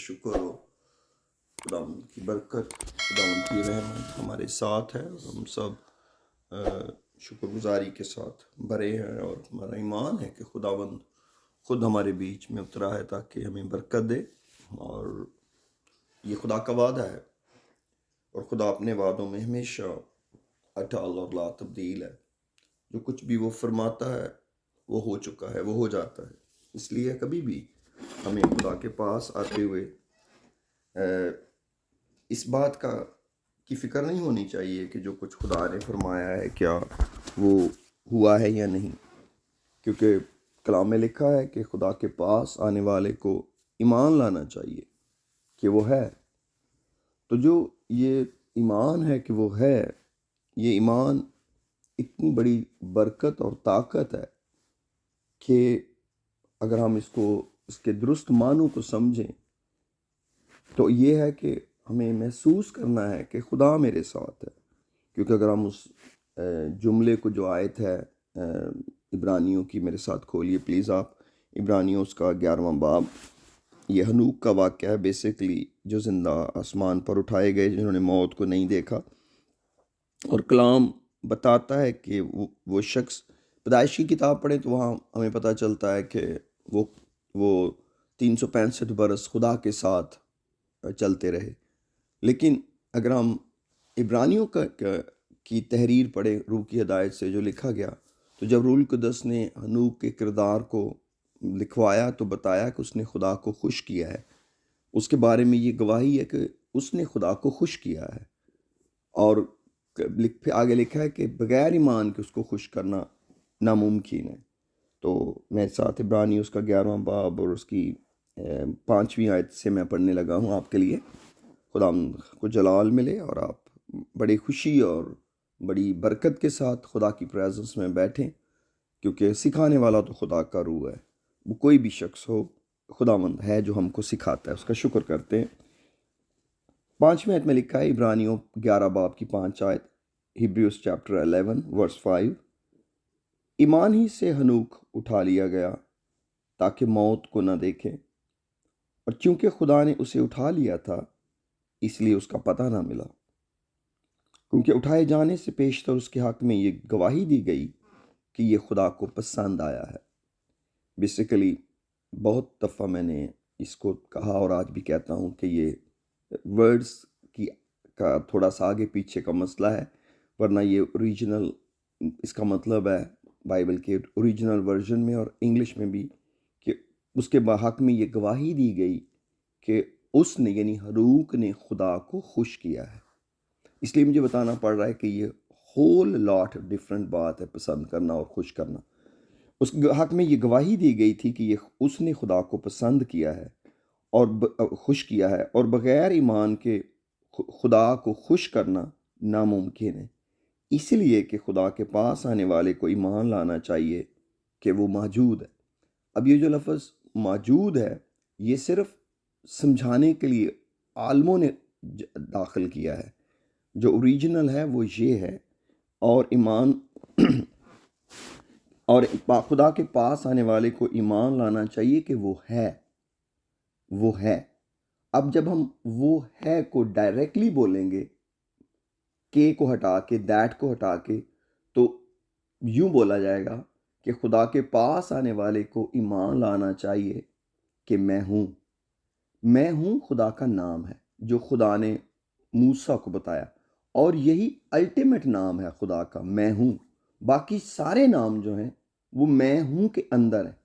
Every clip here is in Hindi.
शुक्र हो, खुदा की बरकत, खुदा की रहमत हमारे साथ है। हम सब शुक्रगुजारी के साथ भरे हैं और हमारा ईमान है कि खुदावंद खुद हमारे बीच में उतरा है ताकि हमें बरकत दे। और ये खुदा का वादा है और खुदा अपने वादों में हमेशा अटल और ला तब्दील है। जो कुछ भी वो फरमाता है वो हो चुका है, वो हो जाता है। इसलिए कभी भी हमें खुदा के पास आते हुए इस बात का की फ़िक्र नहीं होनी चाहिए कि जो कुछ खुदा ने फरमाया है क्या वो हुआ है या नहीं, क्योंकि कलाम में लिखा है कि खुदा के पास आने वाले को ईमान लाना चाहिए कि वो है। तो जो ये ईमान है कि वो है, ये ईमान इतनी बड़ी बरकत और ताकत है कि अगर हम इसके दुरुस्त मानों को समझें तो ये है कि हमें महसूस करना है कि खुदा मेरे साथ है। क्योंकि अगर हम उस जुमले को जो आयत है इब्रानियों की, मेरे साथ खोलिए प्लीज़ आप, इब्रानियों उसका 11वां बाब। ये हनूक का वाक़या है बेसिकली, जो ज़िंदा आसमान पर उठाए गए, जिन्होंने मौत को नहीं देखा। और कलाम बताता है कि वो शख्स, पैदाइश की किताब पढ़े तो वहाँ हमें पता चलता है कि वो 365 बरस खुदा के साथ चलते रहे। लेकिन अगर हम इब्रानियों की तहरीर पढ़े, रूह की हिदायत से जो लिखा गया, तो जब रूहुल कुद्दस ने हनूक के किरदार को लिखवाया तो बताया कि उसने खुदा को खुश किया है। उसके बारे में ये गवाही है कि उसने खुदा को खुश किया है। और आगे लिखा है कि बगैर ईमान के उसको खुश करना नामुमकिन है। तो मैं साथ इब्रानी उसका 11वां बाब और उसकी 5वीं आयत से मैं पढ़ने लगा हूँ आपके लिए। खुदा को जलाल मिले और आप बड़ी खुशी और बड़ी बरकत के साथ खुदा की प्रेजेंस में बैठें, क्योंकि सिखाने वाला तो खुदा का रूह है। वो कोई भी शख्स हो, खुदावंद है जो हमको सिखाता है, उसका शुक्र करते हैं। 5वीं आयत में लिखा है, इब्रानियों 11 बाब की 5 आयत, हिब्रूज चैप्टर 11 वर्स 5, ईमान ही से हनूक उठा लिया गया ताकि मौत को न देखे, और चूंकि खुदा ने उसे उठा लिया था इसलिए उसका पता ना मिला। क्योंकि उठाए जाने से पेशतर उसके हक में ये गवाही दी गई कि ये खुदा को पसंद आया है। बेसिकली बहुत दफ़ा मैंने इसको कहा और आज भी कहता हूँ कि ये वर्ड्स का थोड़ा सा आगे पीछे का मसला है, वरना ये ओरिजिनल इसका मतलब है बाइबल के ओरिजिनल वर्जन में और इंग्लिश में भी, कि उसके हक में ये गवाही दी गई कि उसने यानी हनूक ने खुदा को खुश किया है। इसलिए मुझे बताना पड़ रहा है कि ये होल लॉट डिफरेंट बात है, पसंद करना और खुश करना। उस हक में ये गवाही दी गई थी कि ये उसने खुदा को पसंद किया है और खुश किया है, और बग़ैर ईमान के खुदा को खुश करना नामुमकिन है। इसलिए कि खुदा के पास आने वाले को ईमान लाना चाहिए कि वो मौजूद है। अब ये जो लफ्ज़ मौजूद है, ये सिर्फ समझाने के लिए आलमों ने दाखिल किया है। जो ओरिजिनल है वो ये है, और ईमान और खुदा के पास आने वाले को ईमान लाना चाहिए कि वो है, वो है। अब जब हम वो है को डायरेक्टली बोलेंगे, के को हटा के, दैट को हटा के, तो यूं बोला जाएगा कि खुदा के पास आने वाले को ईमान लाना चाहिए कि मैं हूँ। मैं हूँ खुदा का नाम है जो खुदा ने मूसा को बताया, और यही अल्टीमेट नाम है खुदा का, मैं हूँ। बाकी सारे नाम जो हैं वो मैं हूँ के अंदर है,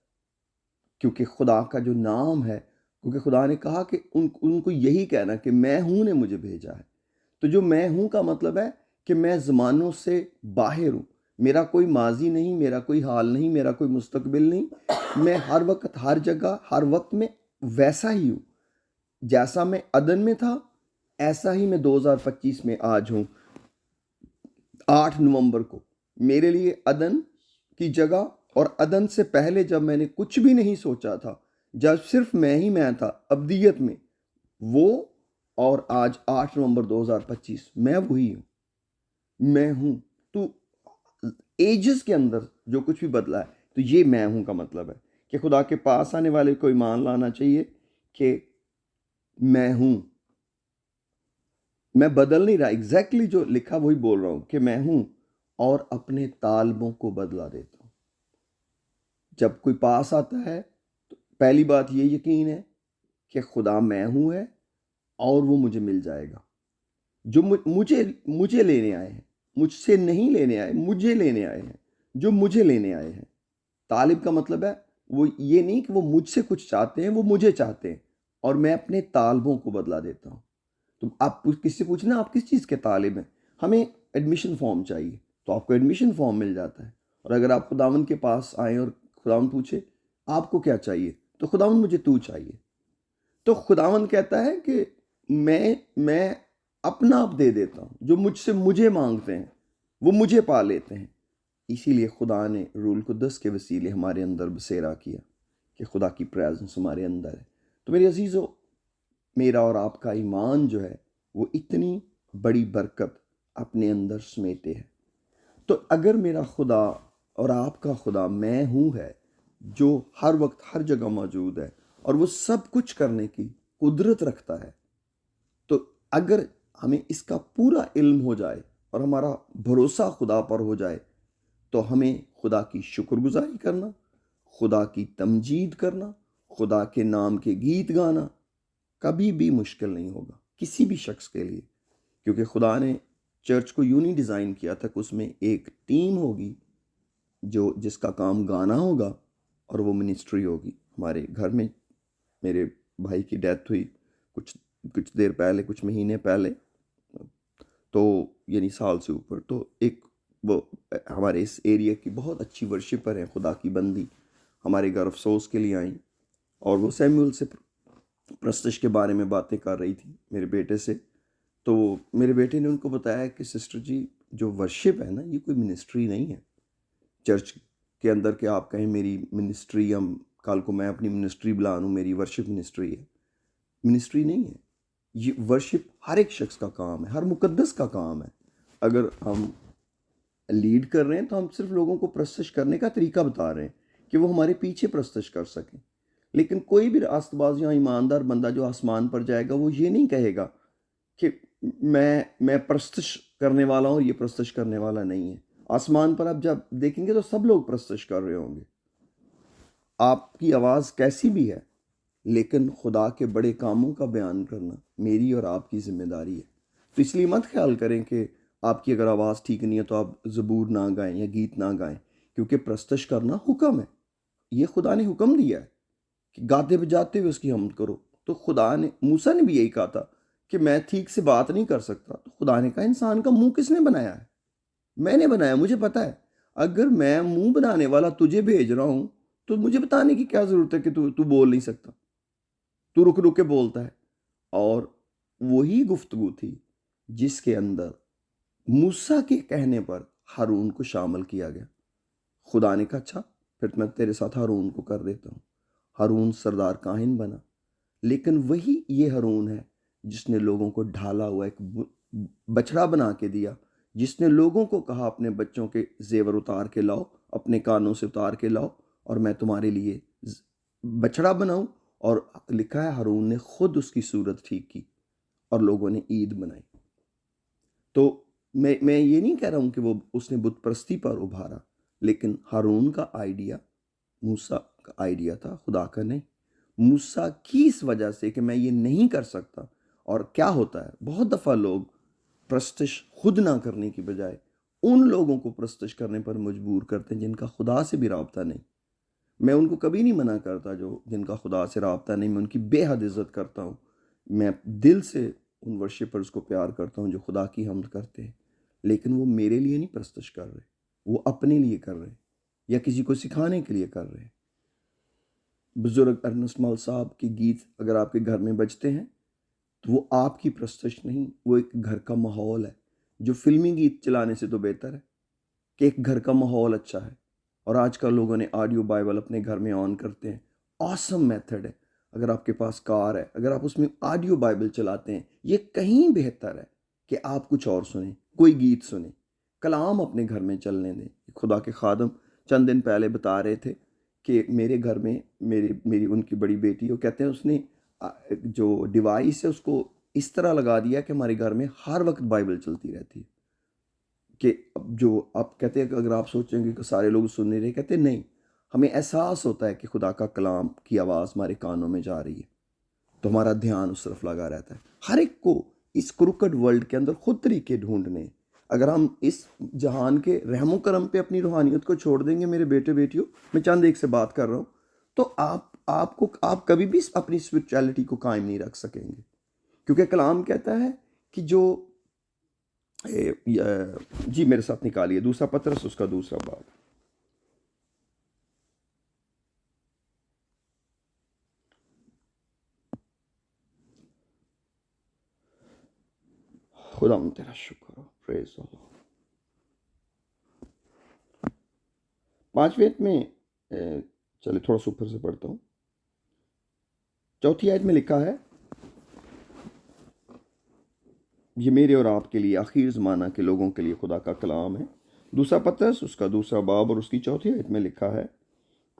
क्योंकि खुदा का जो नाम है, क्योंकि खुदा ने कहा कि उनको यही कहना कि मैं हूँ ने मुझे भेजा है। तो जो मैं हूँ का मतलब है कि मैं ज़मानों से बाहर हूँ। मेरा कोई माजी नहीं, मेरा कोई हाल नहीं, मेरा कोई मुस्तकबिल नहीं। मैं हर वक्त, हर जगह, हर वक्त में वैसा ही हूँ। जैसा मैं अदन में था ऐसा ही मैं 2025 में आज हूँ। 8 नवंबर को मेरे लिए अदन की जगह, और अदन से पहले जब मैंने कुछ भी नहीं सोचा था, जब सिर्फ मैं ही मैं था अब्दियत में, वो और आज 8 नवंबर 2025 मैं वही हूँ, मैं हूँ। तो एजेस के अंदर जो कुछ भी बदला है, तो ये मैं हूँ का मतलब है कि खुदा के पास आने वाले को ईमान लाना चाहिए कि मैं हूं, मैं बदल नहीं रहा, एग्जैक्टली जो लिखा वही बोल रहा हूं कि मैं हूं और अपने तालबों को बदला देता हूं। जब कोई पास आता है तो पहली बात ये यकीन है कि खुदा मैं हूं है और वो मुझे मिल जाएगा। जो मुझे मुझे लेने आए हैं, मुझसे नहीं लेने आए, मुझे लेने आए हैं, जो मुझे लेने आए हैं। तालिब का मतलब है वो ये नहीं कि वो मुझसे कुछ चाहते हैं, वो मुझे चाहते हैं और मैं अपने तालबों को बदला देता हूँ। तो आप किससे पूछना आप किस चीज़ के तालिब हैं? हमें एडमिशन फॉर्म चाहिए तो आपको एडमिशन फॉर्म मिल जाता है। और अगर आप खुदावंद के पास आए और खुदावंद पूछे आपको क्या चाहिए, तो खुदावंद मुझे तू चाहिए। तो खुदावंद कहता है कि मैं अपना आप दे देता हूँ, जो मुझसे मुझे मांगते हैं वो मुझे पा लेते हैं। इसीलिए खुदा ने रूल कुद्दस के वसीले हमारे अंदर बसेरा किया कि खुदा की प्रेजेंस हमारे अंदर है। तो मेरे अजीज़ों, मेरा और आपका ईमान जो है वो इतनी बड़ी बरकत अपने अंदर समेटे है। तो अगर मेरा खुदा और आपका खुदा मैं हूँ है, जो हर वक्त हर जगह मौजूद है और वो सब कुछ करने की कुदरत रखता है, तो अगर हमें इसका पूरा इल्म हो जाए और हमारा भरोसा खुदा पर हो जाए, तो हमें खुदा की शुक्रगुजारी करना, खुदा की तमजीद करना, खुदा के नाम के गीत गाना कभी भी मुश्किल नहीं होगा किसी भी शख्स के लिए। क्योंकि खुदा ने चर्च को यूं नहीं डिज़ाइन किया था कि उसमें एक टीम होगी जो जिसका काम गाना होगा और वो मिनिस्ट्री होगी। हमारे घर में मेरे भाई की डेथ हुई कुछ कुछ देर पहले, कुछ महीने पहले, तो यानी साल से ऊपर। तो एक वो हमारे इस एरिया की बहुत अच्छी वर्शिपर हैं, खुदा की बंदी, हमारे घर अफसोस के लिए आई और वो सैमुअल से प्रस्तश के बारे में बातें कर रही थी मेरे बेटे से। तो मेरे बेटे ने उनको बताया कि सिस्टर जी, जो वर्शिप है ना, ये कोई मिनिस्ट्री नहीं है चर्च के अंदर कि आप कहें मेरी मिनिस्ट्री, या कल को मैं अपनी मिनिस्ट्री बुला लूँ मेरी वर्शिप मिनिस्ट्री है। मिनिस्ट्री नहीं है ये। वर्शिप हर एक शख्स का काम है, हर मुकद्दस का काम है। अगर हम लीड कर रहे हैं तो हम सिर्फ लोगों को प्रस्तश करने का तरीका बता रहे हैं कि वो हमारे पीछे प्रस्तश कर सकें। लेकिन कोई भी रास्तबाज या ईमानदार बंदा जो आसमान पर जाएगा वो ये नहीं कहेगा कि मैं प्रस्तश करने वाला हूँ, ये प्रस्तश करने वाला नहीं है। आसमान पर आप जब देखेंगे तो सब लोग प्रस्तश कर रहे होंगे, आपकी आवाज़ कैसी भी है, लेकिन खुदा के बड़े कामों का बयान करना मेरी और आपकी जिम्मेदारी है। तो इसलिए मत ख्याल करें कि आपकी अगर आवाज़ ठीक नहीं है तो आप ज़बूर ना गाएं या गीत ना गाएं, क्योंकि प्रस्तश करना हुक्म है। ये खुदा ने हुक्म दिया है कि गाते बजाते हुए उसकी हमद करो। तो खुदा ने, मूसा ने भी यही कहा था कि मैं ठीक से बात नहीं कर सकता। तो खुदा ने कहा इंसान का मुंह किसने बनाया है? मैंने बनाया, मुझे पता है। अगर मैं मुंह बनाने वाला तुझे भेज रहा हूं तो मुझे बताने की क्या जरूरत है कि तू तू बोल नहीं सकता, तू रुक रुक के बोलता है। और वही गुफ्तगू थी जिसके अंदर मूसा के कहने पर हारून को शामिल किया गया। खुदा ने कहा अच्छा, फिर मैं तेरे साथ हारून को कर देता हूँ। हारून सरदार काहिन बना। लेकिन वही ये हारून है जिसने लोगों को ढाला हुआ एक बछड़ा बना के दिया, जिसने लोगों को कहा अपने बच्चों के जेवर उतार के लाओ, अपने कानों से उतार के लाओ और मैं तुम्हारे लिए बछड़ा बनाऊं। और लिखा है हारून ने खुद उसकी सूरत ठीक की और लोगों ने ईद मनाई। तो मैं ये नहीं कह रहा हूं कि वो उसने बुत परस्ती पर उभारा, लेकिन हारून का आइडिया मूसा का आइडिया था, खुदा का नहीं। मूसा की इस वजह से कि मैं ये नहीं कर सकता। और क्या होता है, बहुत दफ़ा लोग प्रस्तश खुद ना करने की बजाय उन लोगों को प्रस्तश करने पर मजबूर करते हैं जिनका खुदा से भी राब्ता नहीं। मैं उनको कभी नहीं मना करता जो जिनका खुदा से राब्ता नहीं, मैं उनकी बेहद इज़्ज़त करता हूँ। मैं दिल से उन वर्शिपर्स को प्यार करता हूँ जो खुदा की हमद करते हैं। लेकिन वो मेरे लिए नहीं प्रस्तश कर रहे, वो अपने लिए कर रहे हैं या किसी को सिखाने के लिए कर रहे हैं। बुजुर्ग अर्नस्ट मौल साहब के गीत अगर आपके घर में बजते हैं तो वो आपकी प्रस्तश नहीं, वो एक घर का माहौल है। जो फिल्मी गीत चलाने से तो बेहतर है कि एक घर का माहौल अच्छा है। और आजकल लोगों ने ऑडियो बाइबल अपने घर में ऑन करते हैं। ऑसम मेथड है। अगर आपके पास कार है, अगर आप उसमें ऑडियो बाइबल चलाते हैं, ये कहीं बेहतर है कि आप कुछ और सुने, कोई गीत सुने, कलाम अपने घर में चलने दें। खुदा के खादम चंद दिन पहले बता रहे थे कि मेरे घर में मेरी मेरी उनकी बड़ी बेटी, वो कहते हैं उसने जो डिवाइस है उसको इस तरह लगा दिया कि हमारे घर में हर वक्त बाइबल चलती रहती है। कि अब जो आप कहते हैं कि अगर आप सोचेंगे कि सारे लोग सुन नहीं रहे, कहते नहीं, हमें एहसास होता है कि खुदा का कलाम की आवाज़ हमारे कानों में जा रही है, तो हमारा ध्यान उस तरफ लगा रहता है। हर एक को इस क्रुकड वर्ल्ड के अंदर खुद तरीके ढूंढने, अगर हम इस जहान के रहमो करम पे अपनी रूहानियत को छोड़ देंगे, मेरे बेटे बेटियों, मैं चंद एक से बात कर रहा हूँ, तो आप कभी भी अपनी स्पिरिचुअलिटी को कायम नहीं रख सकेंगे। क्योंकि कलाम कहता है कि जो जी मेरे साथ निकालिए दूसरा पत्रस उसका दूसरा बाब। खुदा तेरा शुक्र हो, प्रेज अल्लाह। 5वें आयत में, चले थोड़ा सा ऊपर से पढ़ता हूँ। 4थी आयत में लिखा है, ये मेरे और आपके लिए आखिर ज़माना के लोगों के लिए खुदा का कलाम है। दूसरा पत्रस उसका दूसरा बाब और उसकी 4थी आयत में लिखा है,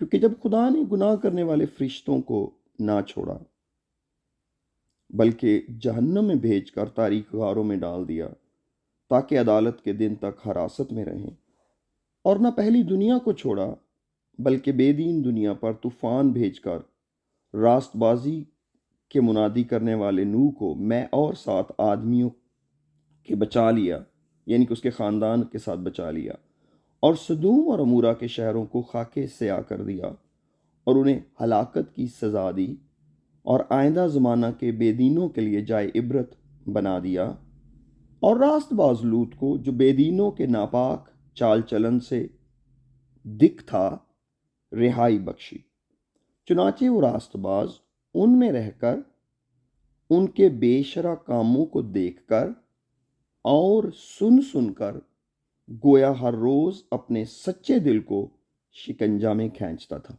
क्योंकि जब खुदा ने गुनाह करने वाले फरिश्तों को ना छोड़ा बल्कि जहन्नम में भेजकर तारीक गारों में डाल दिया ताकि अदालत के दिन तक हिरासत में रहें, और न पहली दुनिया को छोड़ा बल्कि बेदीन दुनिया पर तूफान भेजकर रास्तबाजी के मुनादी करने वाले नूह को मैं और 7 आदमियों के बचा लिया, यानी कि उसके ख़ानदान के साथ बचा लिया, और सदूम और अमूरा के शहरों को खाके से आ कर दिया और उन्हें हलाकत की सज़ा दी, और आइंदा ज़माना के बेदीनों के लिए जाए इबरत बना दिया, और रास्तबाज लूत को जो बेदीनों के नापाक चाल चलन से दिख था रिहाई बख्शी। चुनाचे वो रास्तबाज उनमें रहकर उनके बेशरा कामों को देखकर और सुन सुनकर गोया हर रोज अपने सच्चे दिल को शिकंजा में खींचता था।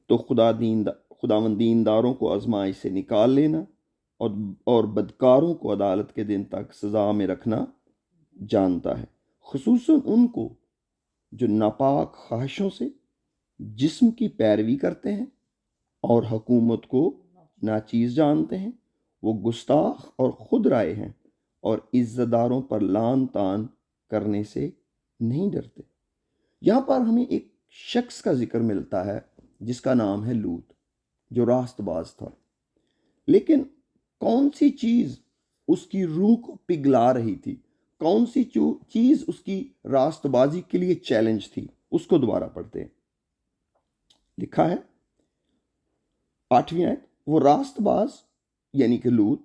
तो खुदावंद दीनदारों को आजमाइश से निकाल लेना और बदकारों को अदालत के दिन तक सजा में रखना जानता है, खुसूसन उनको जो नापाक ख्वाहिशों से जिस्म की पैरवी करते हैं और हुकूमत को नाचीज जानते हैं। वो गुस्ताख और खुद राय हैं और इज्जतदारों पर लान तान करने से नहीं डरते। यहाँ पर हमें एक शख्स का जिक्र मिलता है जिसका नाम है लूत, जो रास्तबाज था। लेकिन कौन सी चीज़ उसकी रूह को पिघला रही थी, कौन सी चीज़ उसकी रास्तबाजी के लिए चैलेंज थी, उसको दोबारा पढ़ते हैं। लिखा है 8वीं आयत, वो रास्तबाज यानी कि लूत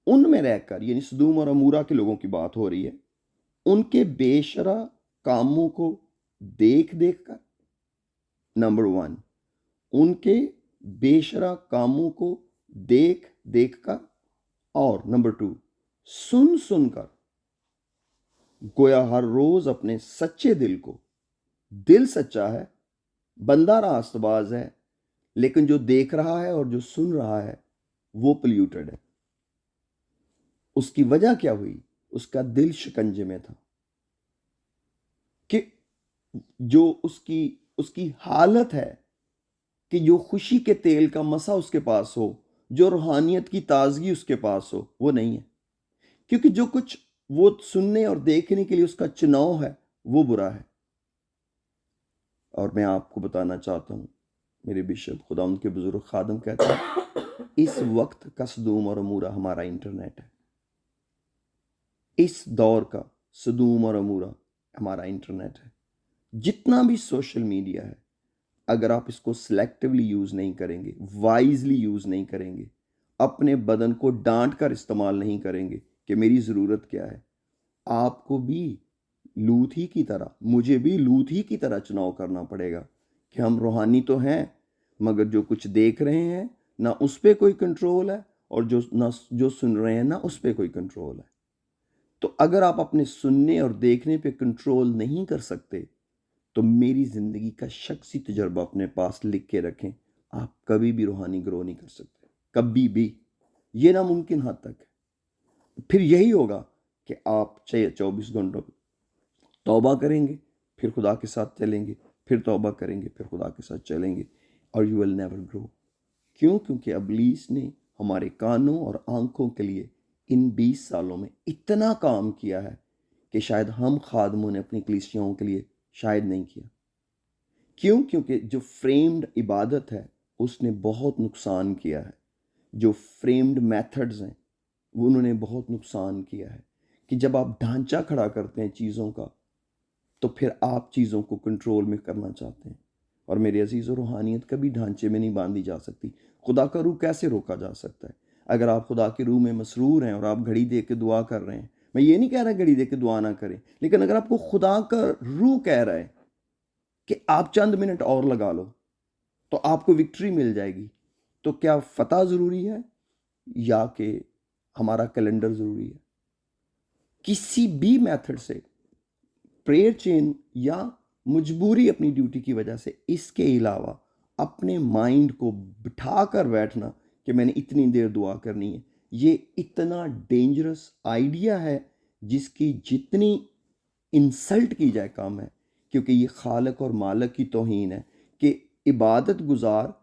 उनमें रहकर, यानी सदूम और अमूरा के लोगों की बात हो रही है, उनके बेशरा कामों को देख देख कर, नंबर 1, उनके बेशरा कामों को देख देख कर, और नंबर 2, सुन सुनकर गोया हर रोज अपने सच्चे दिल को, दिल सच्चा है, बंदा रास्तबाज है, लेकिन जो देख रहा है और जो सुन रहा है वो पोल्यूटेड है। उसकी वजह क्या हुई? उसका दिल शिकंजे में था कि जो उसकी हालत है कि जो खुशी के तेल का मसा उसके पास हो, जो रूहानियत की ताजगी उसके पास हो, वो नहीं है। क्योंकि जो कुछ वो सुनने और देखने के लिए उसका चुनाव है वो बुरा है। और मैं आपको बताना चाहता हूँ, मेरे बिशप खुदा उनके बुजुर्ग खादम कहते हैं, इस वक्त का सदूम और अमूरा हमारा इंटरनेट है। इस दौर का सदूम और अमूरा हमारा इंटरनेट है। जितना भी सोशल मीडिया है, अगर आप इसको सिलेक्टिवली यूज़ नहीं करेंगे, वाइजली यूज़ नहीं करेंगे, अपने बदन को डांट कर इस्तेमाल नहीं करेंगे कि मेरी ज़रूरत क्या है, आपको भी लूत ही की तरह, मुझे भी लूत ही की तरह चुनाव करना पड़ेगा कि हम रूहानी तो हैं, मगर जो कुछ देख रहे हैं ना उस पर कोई कंट्रोल है, और जो सुन रहे हैं ना उस पर कोई कंट्रोल है। तो अगर आप अपने सुनने और देखने पे कंट्रोल नहीं कर सकते, तो मेरी ज़िंदगी का शख्सी तजर्बा अपने पास लिख के रखें, आप कभी भी रूहानी ग्रो नहीं कर सकते, कभी भी। ये नामुमकिन हद तक है। फिर यही होगा कि आप 24 घंटों तौबा करेंगे, फिर खुदा के साथ चलेंगे, फिर तौबा करेंगे, फिर खुदा के साथ चलेंगे, और यू विल नेवर ग्रो। क्यों? क्योंकि इब्लीस ने हमारे कानों और आंखों के लिए इन 20 सालों में इतना काम किया है कि शायद हम खादमों ने अपनी कलीसियाओं के लिए शायद नहीं किया। क्यों? क्योंकि जो फ्रेम्ड इबादत है उसने बहुत नुकसान किया है। जो फ्रेम्ड मेथड्स हैं वो उन्होंने बहुत नुकसान किया है कि जब आप ढांचा खड़ा करते हैं चीज़ों का तो फिर आप चीज़ों को कंट्रोल में करना चाहते हैं। और मेरे अजीज़, रूहानियत कभी ढांचे में नहीं बांधी जा सकती। खुदा का रूह कैसे रोका जा सकता है? अगर आप खुदा के रूह में मसरूर हैं और आप घड़ी देख के दुआ कर रहे हैं, मैं ये नहीं कह रहा घड़ी देख के दुआ ना करें, लेकिन अगर आपको खुदा का रूह कह रहा है कि आप चंद मिनट और लगा लो तो आपको विक्ट्री मिल जाएगी, तो क्या फतह ज़रूरी है या कि हमारा कैलेंडर ज़रूरी है? किसी भी मेथड से प्रेयर चेन या मजबूरी अपनी ड्यूटी की वजह से, इसके अलावा अपने माइंड को बिठा कर बैठना कि मैंने इतनी देर दुआ करनी है, ये इतना डेंजरस आइडिया है जिसकी जितनी इंसल्ट की जाए कम है। क्योंकि ये खालक और मालक की तौहीन है कि इबादत गुजार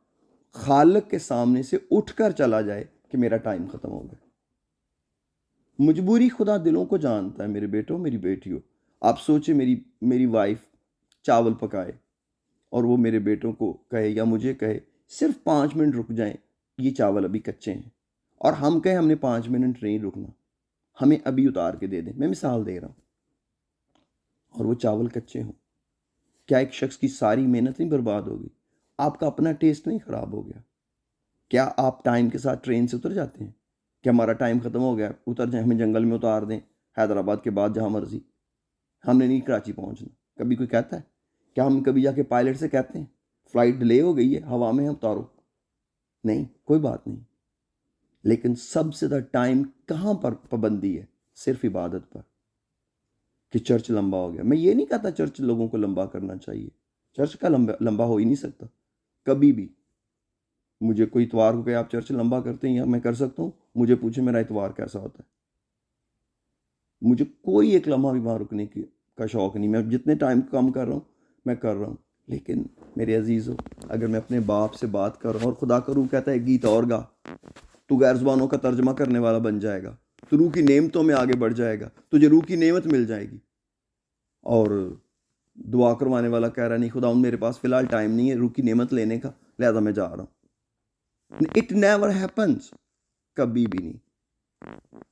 खालक के सामने से उठकर चला जाए कि मेरा टाइम ख़त्म हो गया। मजबूरी खुदा दिलों को जानता है। मेरे बेटों, मेरी बेटियों, आप सोचे मेरी वाइफ चावल पकाए और वो मेरे बेटों को कहे या मुझे कहे सिर्फ 5 मिनट रुक जाएं, ये चावल अभी कच्चे हैं, और हम कहें हमने 5 मिनट नहीं रुकना, हमें अभी उतार के दे दें। मैं मिसाल दे रहा हूँ। और वो चावल कच्चे हों, क्या एक शख्स की सारी मेहनत नहीं बर्बाद होगी? आपका अपना टेस्ट नहीं ख़राब हो गया? क्या आप टाइम के साथ ट्रेन से उतर जाते हैं कि हमारा टाइम ख़त्म हो गया, उतर जाए, हमें जंगल में उतार दें, हैदराबाद के बाद जहाँ मर्जी, हमने नहीं कराची पहुँचना? कभी कोई कहता है? क्या हम कभी जाके पायलट से कहते हैं फ़्लाइट डिले हो गई है, हवा में है, उतारो? नहीं, कोई बात नहीं। लेकिन सबसे ज़्यादा टाइम कहाँ पर पाबंदी है? सिर्फ इबादत पर, कि चर्च लंबा हो गया। मैं ये नहीं कहता चर्च लोगों को लंबा करना चाहिए, चर्च का लंबा हो ही नहीं सकता कभी भी। मुझे कोई इतवार को कहे आप चर्च लंबा करते हैं, या मैं कर सकता हूँ, मुझे पूछे मेरा इतवार कैसा होता है, मुझे कोई एक लम्हा भी वहाँ रुकने की का शौक़ नहीं। मैं जितने टाइम कम कर रहा हूँ मैं कर रहा हूँ। लेकिन मेरे अजीज़ों, अगर मैं अपने बाप से बात कर रहा हूँ और खुदा का रूह कहता है गीत और गा, तू गैर ज़ुबानों का तर्जमा करने वाला बन जाएगा, तो रूह की नेमतों में आगे बढ़ जाएगा, तुझे रूह की नेमत मिल जाएगी। और दुआ करवाने वाला कह रहा नहीं खुदा मेरे पास फ़िलहाल टाइम नहीं है रूह की नेमत लेने का, लिहाजा मैं जा रहा हूँ। इट नेवर हैपन्स, कभी भी नहीं।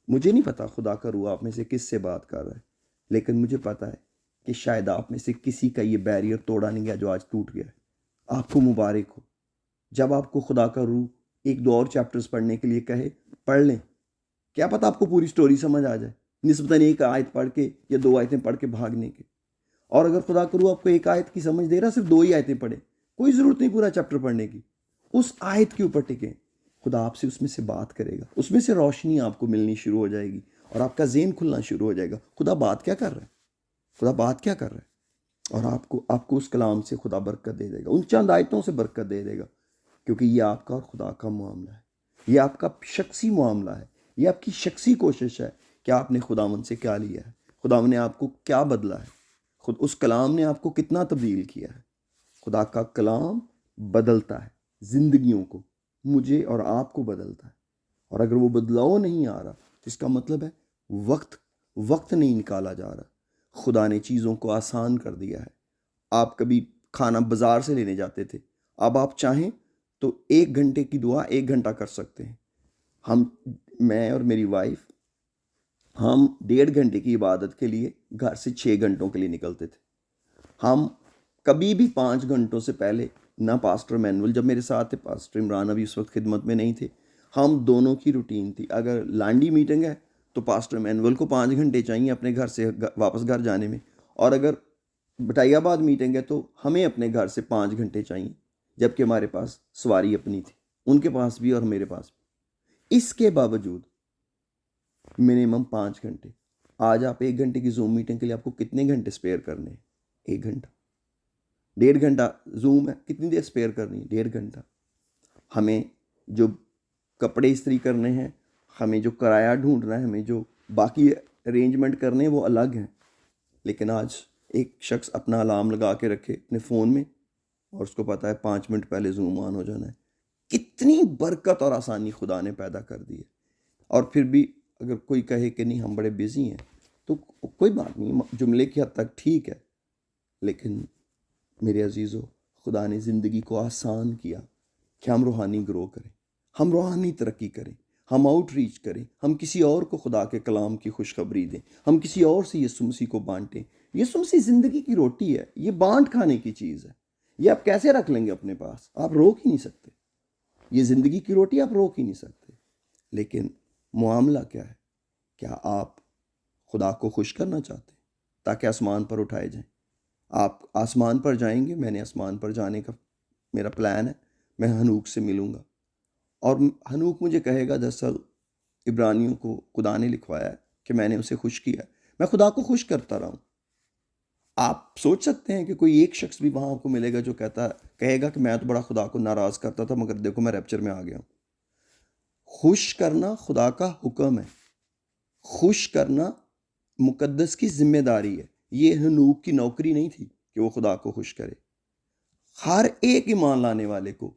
मुझे नहीं पता खुदा का रूह आप में से किस से बात कर रहा है, लेकिन मुझे पता है कि शायद आप में से किसी का ये बैरियर तोड़ा नहीं गया जो आज टूट गया है। आपको मुबारक हो। जब आपको खुदा का रूह 1-2 और चैप्टर्स पढ़ने के लिए कहे, पढ़ लें। क्या पता आपको पूरी स्टोरी समझ आ जाए, निस्बतन एक आयत पढ़ के या 2 आयतें पढ़ के भागने के। और अगर खुदा का रूह आपको एक आयत की समझ दे रहा, सिर्फ 2 ही आयतें पढ़े, कोई ज़रूरत नहीं पूरा चैप्टर पढ़ने की। उस आयत के ऊपर टिकें, खुदा आपसे उसमें से बात करेगा, उसमें से रोशनी आपको मिलनी शुरू हो जाएगी और आपका ज़हन खुलना शुरू हो जाएगा। खुदा बात क्या कर रहा है, खुदा बात क्या कर रहा है, और आपको उस कलाम से खुदा बरकत दे देगा, उन चंद आयतों से बरकत दे देगा। क्योंकि ये आपका और खुदा का मामला है, ये आपका शख्सी मामला है, ये आपकी शख्सी कोशिश है कि आपने खुदावन से क्या लिया है, खुदावन ने आपको क्या बदला है, खुद उस कलाम ने आपको कितना तब्दील किया है। खुदा का कलाम बदलता है ज़िंदगियों को, मुझे और आपको बदलता है। और अगर वो बदलाव नहीं आ रहा तो इसका मतलब है वक्त नहीं निकाला जा रहा। खुदा ने चीज़ों को आसान कर दिया है। आप कभी खाना बाज़ार से लेने जाते थे, अब आप चाहें तो 1 घंटे की दुआ 1 घंटा कर सकते हैं। मैं और मेरी वाइफ, हम 1.5 घंटे की इबादत के लिए घर से 6 घंटों के लिए निकलते थे। हम कभी भी 5 घंटों से पहले ना पास्टर मैनुअल जब मेरे साथ थे, पास्टर इमरान अभी उस वक्त खिदमत में नहीं थे, हम दोनों की रूटीन थी। अगर लांडी मीटिंग है तो पास्टर मैनुअल को 5 घंटे चाहिए अपने घर से वापस घर जाने में, और अगर बटाइयाबाद मीटिंग है तो हमें अपने घर से 5 घंटे चाहिए, जबकि हमारे पास सवारी अपनी थी, उनके पास भी और मेरे पास भी। इसके बावजूद मिनिमम 5 घंटे। आज आप 1 घंटे की जूम मीटिंग के लिए आपको कितने घंटे स्पेयर करने हैं? 1 घंटा। 1.5 घंटा जूम है, कितनी देर स्पेयर करनी है? 1.5 घंटा। हमें जो कपड़े इस्त्री करने हैं, हमें जो किराया ढूंढना है, हमें जो बाकी अरेंजमेंट करने हैं वो अलग हैं। लेकिन आज एक शख्स अपना अलार्म लगा के रखे अपने फ़ोन में और उसको पता है 5 मिनट पहले जूम ऑन हो जाना है। कितनी बरकत और आसानी खुदा ने पैदा कर दी है। और फिर भी अगर कोई कहे कि नहीं हम बड़े बिजी हैं, तो कोई बात नहीं, जुमले की हद तक ठीक है, लेकिन मेरे अजीज़ों, खुदा ने ज़िंदगी को आसान किया कि हम रूहानी ग्रो करें, हम रूहानी तरक्की करें, हम आउटरीच करें, हम किसी और को खुदा के कलाम की खुशखबरी दें, हम किसी और से यीशु मसीह को बांटें। यीशु मसीह ज़िंदगी की रोटी है, ये बांट खाने की चीज़ है। ये आप कैसे रख लेंगे अपने पास? आप रोक ही नहीं सकते। ये ज़िंदगी की रोटी आप रोक ही नहीं सकते। लेकिन मामला क्या है? क्या आप खुदा को खुश करना चाहते हैं ताकि आसमान पर उठाए जाएं? आप आसमान पर जाएंगे। मैंने आसमान पर जाने का मेरा प्लान है। मैं हनूक से मिलूंगा और हनूक मुझे कहेगा, दरअसल इब्रानियों को खुदा ने लिखवाया है कि मैंने उसे खुश किया। मैं खुदा को खुश करता रहा हूँ। आप सोच सकते हैं कि कोई एक शख्स भी वहाँ आपको मिलेगा जो कहेगा कि मैं तो बड़ा खुदा को नाराज़ करता था, मगर देखो मैं रैप्चर में आ गया हूँ। खुश करना खुदा का हुक्म है। खुश करना मुकद्दस की जिम्मेदारी है। ये हनूक की नौकरी नहीं थी कि वो खुदा को खुश करे। हर एक ईमान लाने वाले को,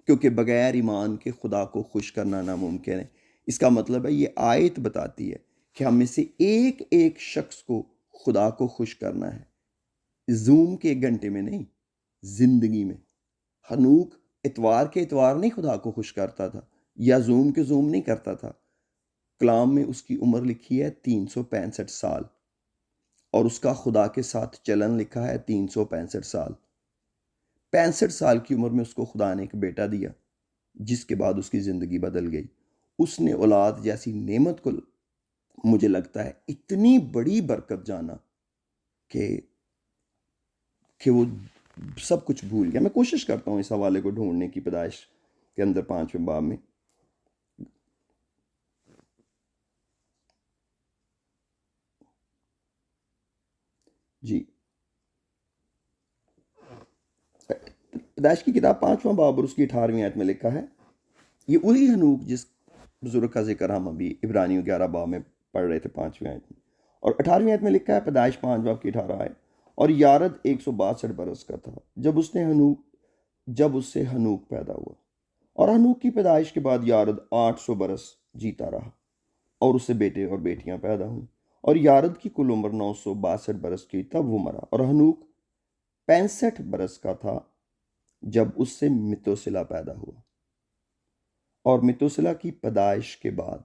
क्योंकि बगैर ईमान के खुदा को खुश करना नामुमकिन है। इसका मतलब है, ये आयत बताती है कि हम में से एक एक शख्स को खुदा को खुश करना है। जूम के 1 घंटे में नहीं, जिंदगी में। हनूक इतवार के इतवार नहीं खुदा को खुश करता था, या जूम के जूम नहीं करता था। कलाम में उसकी उम्र लिखी है 365 साल, और उसका खुदा के साथ चलन लिखा है 365 साल। 65 साल की उम्र में उसको खुदा ने एक बेटा दिया, जिसके बाद उसकी ज़िंदगी बदल गई। उसने औलाद जैसी नेमत को, मुझे लगता है, इतनी बड़ी बरकत जाना कि वो सब कुछ भूल गया। मैं कोशिश करता हूँ इस हवाले को ढूंढने की, पैदाइश के अंदर 5वें बाब में। जी, पैदाइश की किताब 5वां बाब और उसकी 18वीं आयत में लिखा है, ये वही हनूक जिस बुजुर्ग का जिक्र हम अभी इब्रानियों 11 बाब में पढ़ रहे थे 5वीं आयत में। और 18वीं आयत में लिखा है, पैदाइश 5 बाब की 18 आयत, और यारद 162 बरस का था जब उससे हनूक पैदा हुआ। और हनूक की पैदाइश के बाद यारद 800 बरस जीता रहा, और उससे बेटे और बेटियां पैदा हुई। और यारद की कुल उम्र 962 बरस की, तब वो मरा। और हनूक 65 बरस का था जब उससे मितोसिला पैदा हुआ। और मितोसिला की पैदाइश के बाद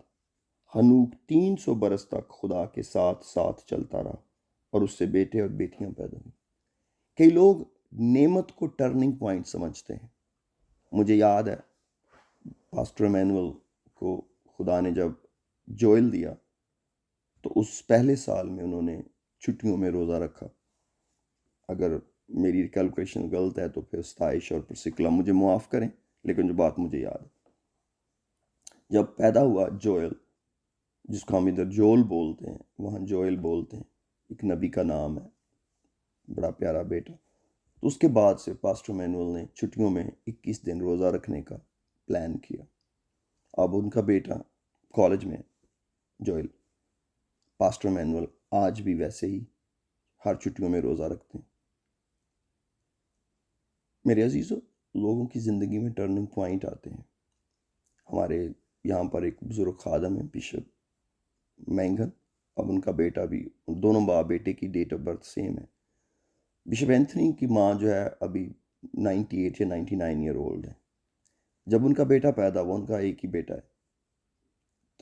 हनूक 300 बरस तक खुदा के साथ साथ चलता रहा, और उससे बेटे और बेटियां पैदा हुई। कई लोग नेमत को टर्निंग पॉइंट समझते हैं। मुझे याद है, पास्टर इमैनुअल को खुदा ने जब जोएल दिया, तो उस पहले साल में उन्होंने छुट्टियों में रोज़ा रखा। अगर मेरी कैलकुलेशन गलत है तो फिर 27 और प्रसिकला मुझे मुआफ़ करें, लेकिन जो बात मुझे याद है, जब पैदा हुआ जोएल, जिसको हम इधर जोल बोलते हैं, वहाँ जोएल बोलते हैं, एक नबी का नाम है, बड़ा प्यारा बेटा। तो उसके बाद से पास्टर मैनुअल ने छुट्टियों में 21 दिन रोज़ा रखने का प्लान किया। अब उनका बेटा कॉलेज में, जोएल, पास्टर मैनुअल आज भी वैसे ही हर छुट्टियों में रोज़ा रखते हैं। मेरे अजीज़ों, लोगों की ज़िंदगी में टर्निंग पॉइंट आते हैं। हमारे यहाँ पर एक बुज़ुर्ग खादम है, बिशप मैंगन, अब उनका बेटा भी, दोनों बाप बेटे की डेट ऑफ बर्थ सेम है। बिशप एंथनी की माँ जो है अभी 98 या 99 ईयर ओल्ड है। जब उनका बेटा पैदा हुआ, उनका एक ही बेटा है,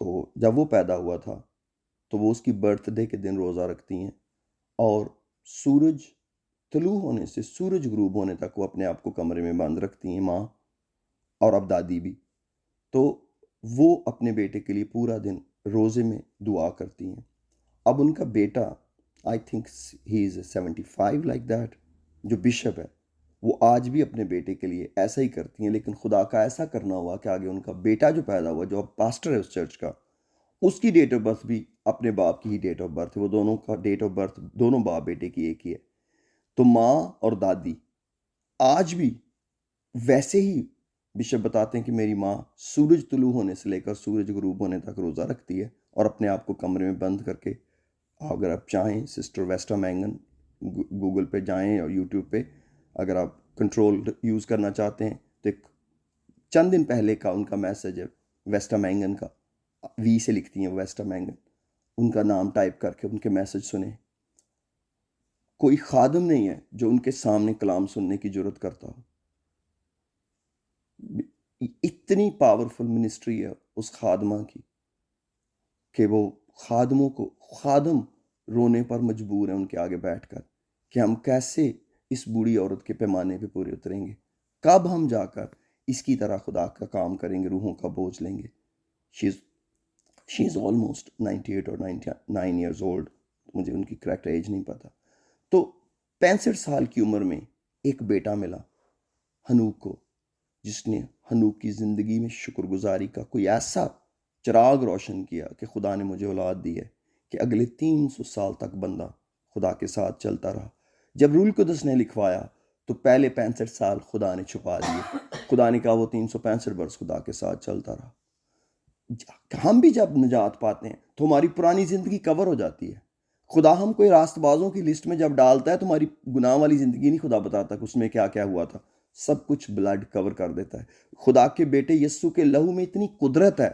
तो जब वो पैदा हुआ था तो वो उसकी बर्थडे के दिन रोज़ा रखती हैं, और सूरज तुलू होने से सूरज गुरूब होने तक वो अपने आप को कमरे में बंद रखती हैं, माँ और अब दादी भी। तो वो अपने बेटे के लिए पूरा दिन रोज़े में दुआ करती हैं। अब उनका बेटा, I think he is 75 like that, जो बिशप है, वो आज भी अपने बेटे के लिए ऐसा ही करती हैं। लेकिन खुदा का ऐसा करना हुआ कि आगे उनका बेटा जो पैदा हुआ, जो अब पास्टर है उस चर्च का, उसकी डेट ऑफ बर्थ भी अपने बाप की ही डेट ऑफ बर्थ है। वो दोनों का डेट ऑफ बर्थ, दोनों बाप बेटे की एक ही है। तो माँ और दादी आज भी वैसे ही, बिशप बताते हैं कि मेरी माँ सूरज तुलू होने से लेकर सूरज गुरूब होने तक रोज़ा रखती है, और अपने आप को कमरे में बंद करके, अगर आप चाहें, सिस्टर वेस्टा मैंगन, गूगल पे जाएं और यूट्यूब पे, अगर आप कंट्रोल यूज़ करना चाहते हैं तो एक चंद दिन पहले का उनका मैसेज है, वेस्टा मैंगन का, वी से लिखती हैं वेस्टा मैंगन, उनका नाम टाइप करके उनके मैसेज सुने। कोई खादम नहीं है जो उनके सामने कलाम सुनने की जरूरत करता हो। इतनी पावरफुल मिनिस्ट्री है उस खादमा की कि वो खादम रोने पर मजबूर है उनके आगे बैठकर कि हम कैसे इस बूढ़ी औरत के पैमाने पे पूरे उतरेंगे, कब हम जाकर इसकी तरह खुदा का काम करेंगे, रूहों का बोझ लेंगे। शी इज़ ऑलमोस्ट 98 और 99 ईयर्स ओल्ड, मुझे उनकी करेक्ट एज नहीं पता। तो 65 साल की उम्र में एक बेटा मिला हनूक को, जिसने हनूक की ज़िंदगी में शुक्रगुजारी का कोई ऐसा चिराग रोशन किया कि खुदा ने मुझे औलाद दी है कि अगले 300 साल तक बंदा खुदा के साथ चलता रहा। जब रूल कुदस ने लिखवाया तो पहले 65 साल खुदा ने छुपा दिए। खुदा ने कहा वो 365 वर्ष खुदा के साथ चलता रहा। हम भी जब निजात पाते हैं तो हमारी पुरानी ज़िंदगी कवर हो जाती है। खुदा हम कोई रास्तबाजों की लिस्ट में जब डालता है तो हमारी गुनाह वाली ज़िंदगी नहीं खुदा बताता कि उसमें क्या क्या हुआ था, सब कुछ ब्लड कवर कर देता है। खुदा के बेटे यस्सु के लहू में इतनी कुदरत है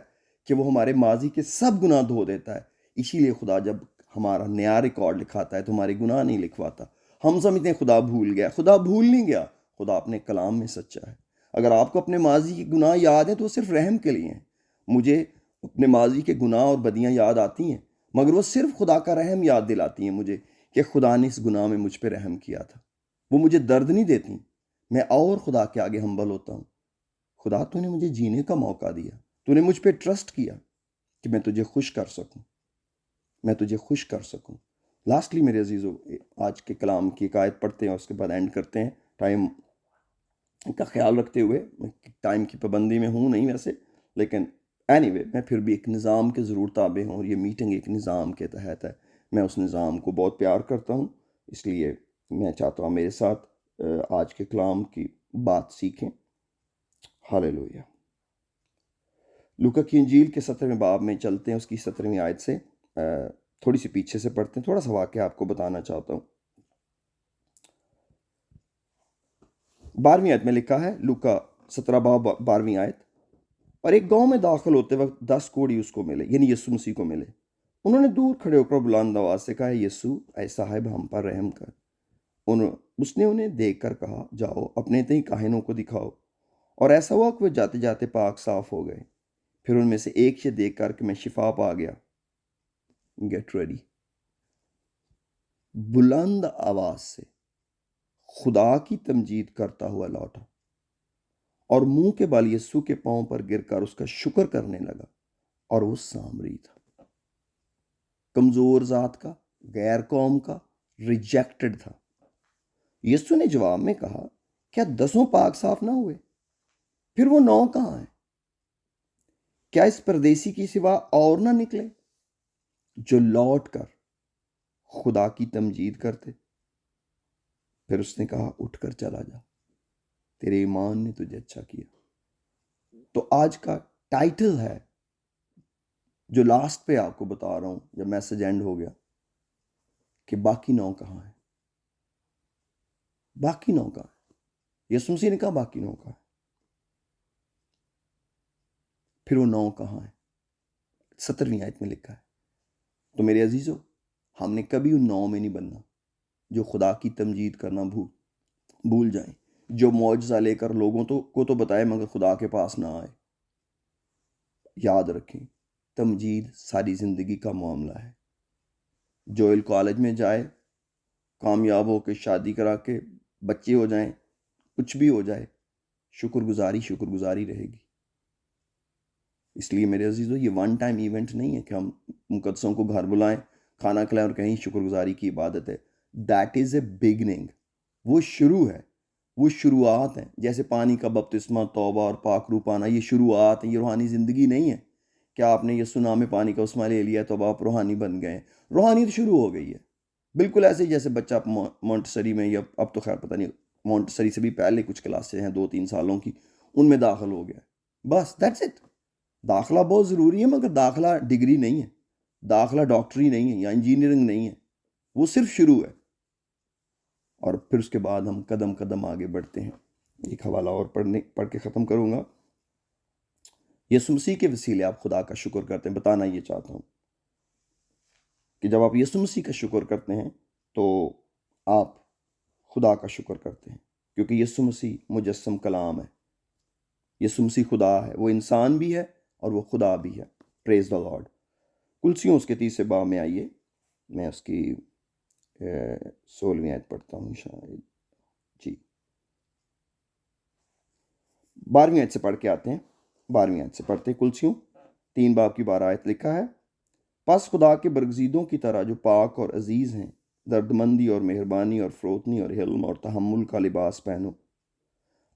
कि वो हमारे माजी के सब गुनाह धो देता है। इसीलिए खुदा जब हमारा नया रिकॉर्ड लिखाता है तो हमारे गुनाह नहीं लिखवाता। हम समझते हैं खुदा भूल गया, खुदा भूल नहीं गया, खुदा अपने कलाम में सच्चा है। अगर आपको अपने माजी के गुनाह याद हैं तो वो सिर्फ रहम के लिए हैं। मुझे अपने माजी के गुनाह और बदियाँ याद आती हैं, मगर वो सिर्फ खुदा का रहम याद दिलाती हैं मुझे कि खुदा ने इस गुनाह में मुझ पर रहम किया था। वो मुझे दर्द नहीं देती, मैं और खुदा के आगे हम्बल होता हूँ। खुदा तूने मुझे जीने का मौका दिया, तूने मुझ पर ट्रस्ट किया कि मैं तुझे खुश कर सकूं, मैं तुझे खुश कर सकूं। लास्टली मेरे अजीज़ों, आज के कलाम की एक आयत पढ़ते हैं, उसके बाद एंड करते हैं। टाइम का ख्याल रखते हुए, मैं टाइम की पाबंदी में हूँ नहीं वैसे, लेकिन एनीवे मैं फिर भी एक निज़ाम के ज़रूर ताबे हूँ और ये मीटिंग एक निज़ाम के तहत है। मैं उस निज़ाम को बहुत प्यार करता हूँ, इसलिए मैं चाहता हूँ मेरे साथ आज के कलाम की बात सीखें। हालेलुया। लूका की इंजील के 17वें बाब में चलते हैं, उसकी 17वीं आयत से थोड़ी सी पीछे से पढ़ते हैं। थोड़ा सा वाक़या आपको बताना चाहता हूँ। 12वीं आयत में लिखा है, लूका 17 बाब 12वीं आयत, और एक गांव में दाखिल होते वक्त 10 कोढ़ी उसको मिले, यानी यीशु मसीह को मिले। उन्होंने दूर खड़े होकर बुलंद आवाज़ से कहा, यीशु ऐ साहिब हम पर रहम कर। उसने उन्हें देखकर कहा, जाओ अपने तई काहिनों को दिखाओ। और ऐसा हुआ कि वे जाते जाते पाक साफ हो गए। फिर उनमें से एक से देख कर कि मैं शिफा पा गया। Get ready. बुलंद आवाज से खुदा की तमजीद करता हुआ लौटा और मुंह के बल यीशु के पांव पर गिरकर उसका शुक्र करने लगा। और वो सामरी था, कमजोर जात का, गैर कौम का, रिजेक्टेड था। यीशु ने जवाब में कहा, क्या 10 पाक साफ ना हुए? फिर वो 9 कहां है? क्या इस परदेसी की सिवा और ना निकले जो लौट कर खुदा की तमजीद करते? फिर उसने कहा, उठकर चला जा, तेरे ईमान ने तुझे अच्छा किया। तो आज का टाइटल है, जो लास्ट पे आपको बता रहा हूं जब मैसेज एंड हो गया, कि बाकी 9 कहां है? बाकी 9 कहां है? यीशु मसीह ने कहा बाकी 9 कहां है? फिर वो 9 कहां है? 17वीं आयत में लिखा है। तो मेरे अजीजों, हमने कभी उन 9 में नहीं बनना जो खुदा की तमजीद करना भूल जाएं, जो मौजज़ा लेकर लोगों को तो बताए मगर खुदा के पास ना आए। याद रखें, तमजीद सारी ज़िंदगी का मामला है। जोएल कॉलेज में जाए, कामयाब हो के शादी करा के बच्चे हो जाएं, कुछ भी हो जाए, शुक्रगुजारी रहेगी। इसलिए मेरे अजीज़ों, ये वन टाइम इवेंट नहीं है कि हम मुकद्दसों को घर बुलाएं, खाना खिलाएं और कहीं शुक्रगुजारी की इबादत है। That is a beginning. वो शुरू है, वो शुरुआत है। जैसे पानी का बपतिस्मा, तौबा और पाकरू पाना, ये शुरुआत है, ये रूहानी ज़िंदगी नहीं है। क्या आपने ये सुना में पानी का उस्मा ले लिया तो अब आप रूहानी बन गए? रूहानी तो शुरू हो गई है। बिल्कुल ऐसे ही जैसे बच्चा मोंटेसरी में, या अब तो खैर पता नहीं, मोंटेसरी से भी पहले कुछ क्लासें हैं 2-3 सालों की, उनमें दाखिल हो गया, बस दैट्स इट। दाखिला बहुत ज़रूरी है, मगर दाखिला डिग्री नहीं है, दाखिला डॉक्टरी नहीं है या इंजीनियरिंग नहीं है, वो सिर्फ शुरू है। और फिर उसके बाद हम कदम कदम आगे बढ़ते हैं। एक हवाला और पढ़ के ख़त्म करूँगा। यीशु मसीह के वसीले आप खुदा का शुक्र करते हैं। बताना ये चाहता हूँ कि जब आप यीशु मसीह का शुक्र करते हैं तो आप खुदा का शुक्र करते हैं, क्योंकि यीशु मसीह मुजस्सम कलाम है। यीशु मसीह खुदा है, वो इंसान भी है और वो खुदा भी है। Praise the Lord. कुलसियों उसके 30 बाब में आइए, मैं उसकी 16वीं आयत पढ़ता हूँ शायद जी, 12वीं आयत से पढ़ के आते हैं। 12वीं आयत से पढ़ते हैं। कुलसियों 3 बाब की 12 आयत लिखा है, पास खुदा के बरगजीदों की तरह जो पाक और अजीज़ हैं, दर्दमंदी और मेहरबानी और फ़रोतनी और हिल्म और तहम्मुल का लिबास पहनो।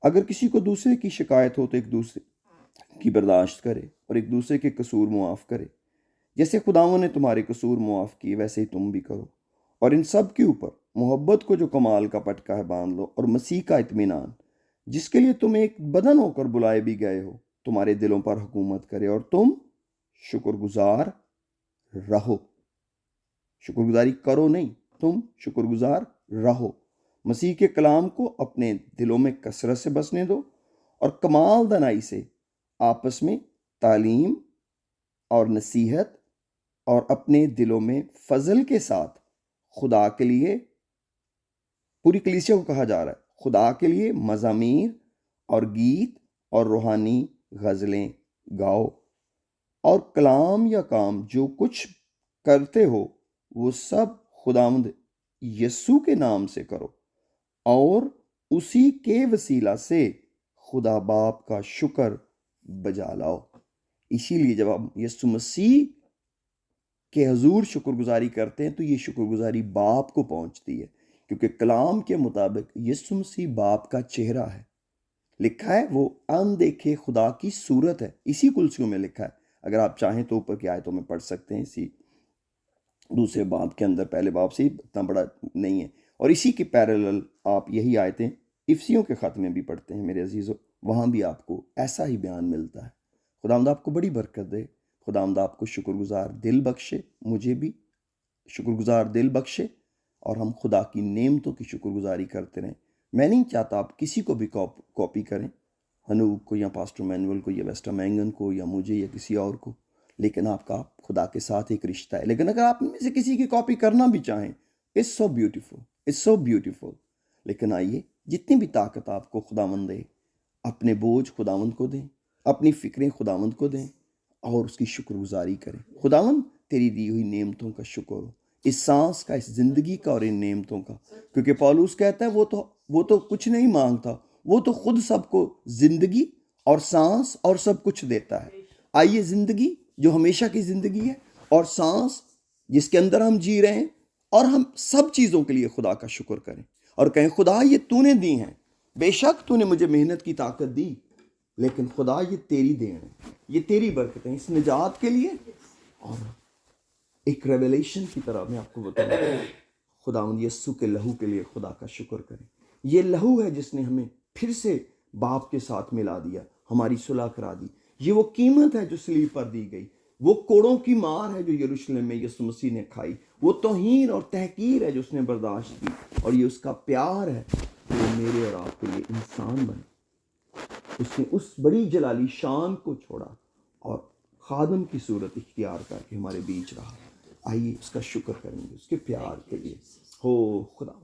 अगर किसी को दूसरे की शिकायत हो तो एक दूसरे की बर्दाश्त करे और एक दूसरे के कसूर मुआफ़ करे। जैसे खुदावंद ने तुम्हारे कसूर मुआफ़ किए वैसे ही तुम भी करो। और इन सब के ऊपर मोहब्बत को जो कमाल का पटका है बांध लो, और मसीह का इत्मीनान जिसके लिए तुम एक बदन होकर बुलाए भी गए हो तुम्हारे दिलों पर हुकूमत करे, और तुम शुक्रगुजार रहो। शुक्रगुजारी करो नहीं, तुम शुक्रगुजार रहो। मसीह के कलाम को अपने दिलों में कसरत से बसने दो और कमाल दनाई से आपस में तालीम और नसीहत और अपने दिलों में फजल के साथ खुदा के लिए, पूरी कलीसिया को कहा जा रहा है, खुदा के लिए मज़ामीर और गीत और रूहानी गज़लें गाओ। और कलाम या काम जो कुछ करते हो वो सब खुदावंद यस्सु के नाम से करो और उसी के वसीला से खुदा बाप का शुक्र बजा लाओ। इसीलिए जब आप यस्सु मसीह के हजूर शुक्रगुजारी करते हैं तो ये शुक्रगुजारी बाप को पहुंचती है, क्योंकि कलाम के मुताबिक यीशु मसीह बाप का चेहरा है। लिखा है वो अनदेखे खुदा की सूरत है, इसी कुलसियों में लिखा है। अगर आप चाहें तो ऊपर की आयतों में पढ़ सकते हैं, इसी दूसरे बाब के अंदर, पहले बाब से इतना बड़ा नहीं है। और इसी के पैरेलल आप यही आयतें इफ्सियों के ख़त में भी पढ़ते हैं मेरे अजीज़ों, वहाँ भी आपको ऐसा ही बयान मिलता है। खुदावंद आपको बड़ी बरकत दे, खुदावंद आपको शुक्रगुजार दिल बख्शे, मुझे भी शुक्रगुजार दिल बख्शे, और हम खुदा की नेमतों की शुक्रगुजारी करते रहें। मैं नहीं चाहता आप किसी को भी कॉपी करें, हनूक को या पास्टर मैनुअल को या वेस्टर मैंगन को या मुझे या किसी और को, लेकिन आपका खुदा के साथ एक रिश्ता है। लेकिन अगर आप में से किसी की कॉपी करना भी चाहें, it's so beautiful, it's so beautiful. लेकिन आइए, जितनी भी ताकत आपको खुदावंद दे, अपने बोझ खुदावंद को दें, अपनी फ़िक्रें खुदावंद को दें और उसकी शुक्रगुजारी करें। खुदावंद तेरी दी हुई नेमतों का शुक्र हो, इस सांस का, इस ज़िंदगी का और इन नेमतों का, क्योंकि पौलुस कहता है वो तो कुछ नहीं मांगता, वो तो खुद सबको ज़िंदगी और सांस और सब कुछ देता है। आइए, ज़िंदगी जो हमेशा की ज़िंदगी है और सांस जिसके अंदर हम जी रहे हैं, और हम सब चीज़ों के लिए खुदा का शुक्र करें और कहें खुदा ये तूने दी हैं, बेशक तूने मुझे मेहनत की ताकत दी, लेकिन खुदा ये तेरी देन है, ये तेरी बरकत है इस निजात के लिए। और एक रेवलेशन की तरह मैं आपको बताऊँ, खुदावंद यस्सु के लहू के लिए खुदा का शुक्र करें। ये लहू है जिसने हमें फिर से बाप के साथ मिला दिया, हमारी सुलह करा दी। ये वो कीमत है जो सलीब पर दी गई, वो कोड़ों की मार है जो यरूशलेम में यीशु मसीह ने खाई, वो तौहीन और तहकीर है जो उसने बर्दाश्त की, और ये उसका प्यार है जो मेरे और आपके लिए इंसान बने। उसने उस बड़ी जलाली शान को छोड़ा और खादम की सूरत इख्तियार करके हमारे बीच रहा। आइए उसका शुक्र करेंगे उसके प्यार के लिए। हो खुदा।